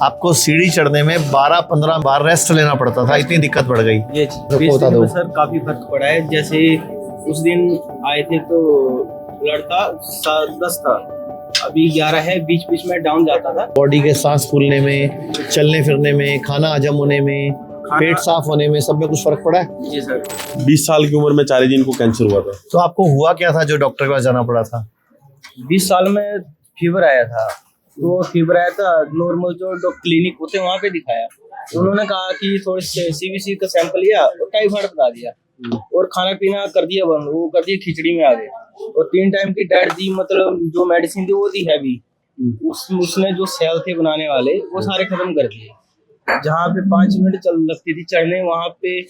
आपको सीढ़ी चढ़ने में 12-15 बार रेस्ट लेना पड़ता था, इतनी दिक्कत बढ़ गई। ये बता दो सर काफी फर्क पड़ा है। जैसे उस दिन आए थे तो लड़का 10 था, अभी 11 है। बीच बीच में डाउन जाता था। बॉडी के सांस फूलने में, चलने फिरने में, खाना हजम होने में, पेट साफ होने में, सब में कुछ फर्क पड़ा है? जी सर। 20 साल की उम्र में 4 दिन को कैंसर हुआ था। तो आपको हुआ क्या था जो डॉक्टर के पास जाना पड़ा था? 20 साल में फीवर आया था। तो फीवर आया था, नॉर्मल जो क्लिनिक होते हैं वहाँ पे दिखाया। उन्होंने कहा कि थोड़े से सीबीसी का सैंपल लिया और टाइफाइड बता दिया और खाना पीना कर दिया बंद, वो कर दिया खिचड़ी में आ गए। और 3 टाइम की डाइट दी, मतलब जो मेडिसिन थी वो दी हैवी। उसने जो सेल थे बनाने वाले वो सारे खत्म कर दिए। जहाँ पे 5 मिनट लगती थी चढ़ने, वहाँ पे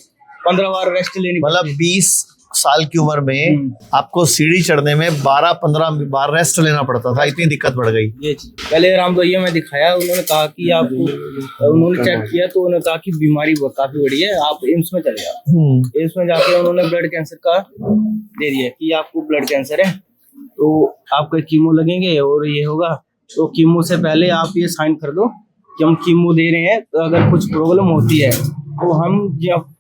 15 बार रेस्ट लेनी। मतलब 20 साल की उम्र में आपको सीढ़ी चढ़ने में 12-15 बार रेस्ट लेना पड़ता था, इतनी दिक्कत बढ़ गई। ये पहले रामदोइया में दिखाया, उन्होंने कहा कि आपको, उन्होंने चेक किया तो उन्होंने कहा कि बीमारी काफी बड़ी है, आप एम्स में चले जाओ। एम्स में जाके उन्होंने ब्लड कैंसर का दे दिया कि आपको ब्लड कैंसर है, तो आपको कीमो लगेंगे और ये होगा। तो कीमो से पहले आप ये साइन कर दो कि हम कीमो दे रहे हैं, तो अगर कुछ प्रॉब्लम होती है तो हम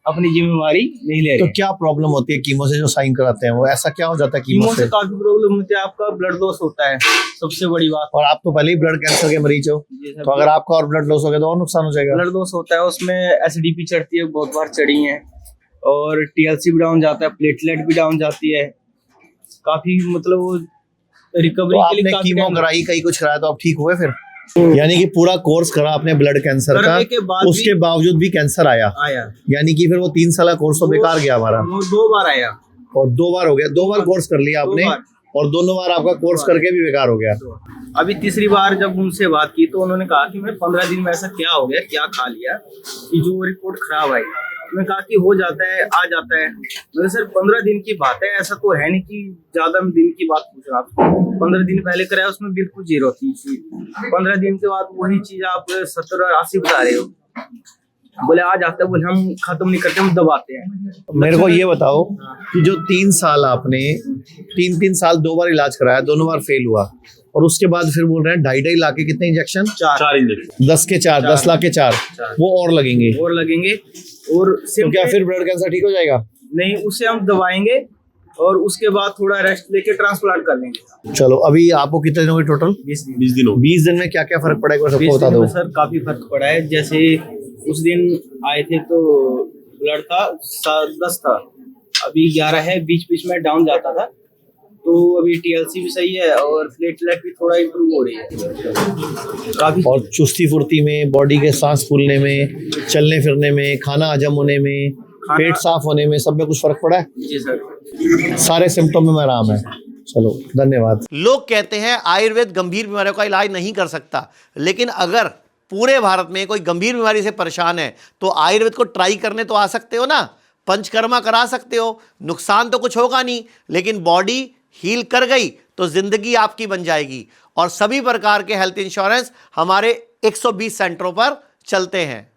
अपनी जिम्मेवारी नहीं ले रहे। तो क्या प्रॉब्लम होती है कीमो से जो साइन कराते हैं? वो ऐसा क्या हो जाता है कीमो से? काफी प्रॉब्लम होती है, आपका ब्लड लॉस होता है, सबसे बड़ी बात। और आप तो पहले ही ब्लड कैंसर के मरीज हो, तो अगर आपका और ब्लड लॉस हो गया तो और नुकसान हो जाएगा। ब्लड लॉस होता है, उसमें एसिडिटी चढ़ती है, बहुत बार चढ़ी है, और टीएलसी भी डाउन जाता है, प्लेटलेट भी डाउन जाती है, काफी मतलब वो रिकवरी के लिए। कीमो कराई, कहीं कुछ कराया, तो आप ठीक हुए फिर? यानी कि पूरा कोर्स करा आपने ब्लड कैंसर का, उसके बावजूद भी कैंसर आया। यानी कि फिर वो 3 साल का कोर्स तो बेकार गया हमारा। वो 2 बार आया और 2 बार हो गया। 2 बार कोर्स कर लिया आपने और दोनों बार आपका कोर्स करके भी बेकार हो गया। अभी तीसरी बार जब उनसे बात की तो उन्होंने कहा कि मैं 15 दिन में ऐसा क्या हो गया, क्या खा लिया कि जो रिपोर्ट खराब आई। मैं कहा कि हो जाता है, आ जाता है। मैंने सर 15 दिन की बात है, ऐसा तो है नहीं कि ज्यादा दिन की बात पूछ रहा हूँ। 15 दिन पहले कराया, उसमें बिल्कुल 0 थी। 15 दिन के बाद वही चीज आप 70-80 बता रहे हो। बोले आ जाता है, बोले हम खत्म नहीं करते, हम दबाते हैं। मेरे को ये बताओ कि जो 3 साल आपने 3 साल 2 बार इलाज कराया, दोनों बार फेल हुआ, और उसके बाद फिर बोल रहे हैं 2.5 लाख के कितने इंजेक्शन? 4 इंजेक्शन। 10 के 4, 10 लाख के 4 वो और लगेंगे। और तो क्या फिर ब्लड कैंसर ठीक हो जाएगा? नहीं, उसे हम दबाएंगे और उसके बाद थोड़ा रेस्ट लेके ट्रांसप्लांट कर लेंगे। चलो, अभी आपको कितने दिन हो गए टोटल? 20 दिन। 20 दिन में क्या क्या फर्क पड़ा है सबको बता दो। सर काफी फर्क पड़ा है। जैसे उस दिन आए थे तो लड़का 10 था, अभी 11 है। बीच बीच में डाउन जाता था, तो अभी टीएलसी भी सही है और प्लेटलेट भी थोड़ा इम्प्रूव हो रही है काफी। और चुस्ती फुर्ती में, बॉडी के सांस फूलने में, चलने फिरने में, खाना हजम होने में, पेट साफ होने में, सब में कुछ फर्क पड़ा है? जी सर। सारे सिम्टम में आराम है। चलो, धन्यवाद। लोग कहते हैं आयुर्वेद गंभीर बीमारियों का इलाज नहीं कर सकता, लेकिन अगर पूरे भारत में कोई गंभीर बीमारी से परेशान है तो आयुर्वेद को ट्राई करने तो आ सकते हो ना। पंचकर्मा करा सकते हो, नुकसान तो कुछ होगा नहीं, लेकिन बॉडी हील कर गई तो जिंदगी आपकी बन जाएगी। और सभी प्रकार के हेल्थ इंश्योरेंस हमारे 120 सेंटरों पर चलते हैं।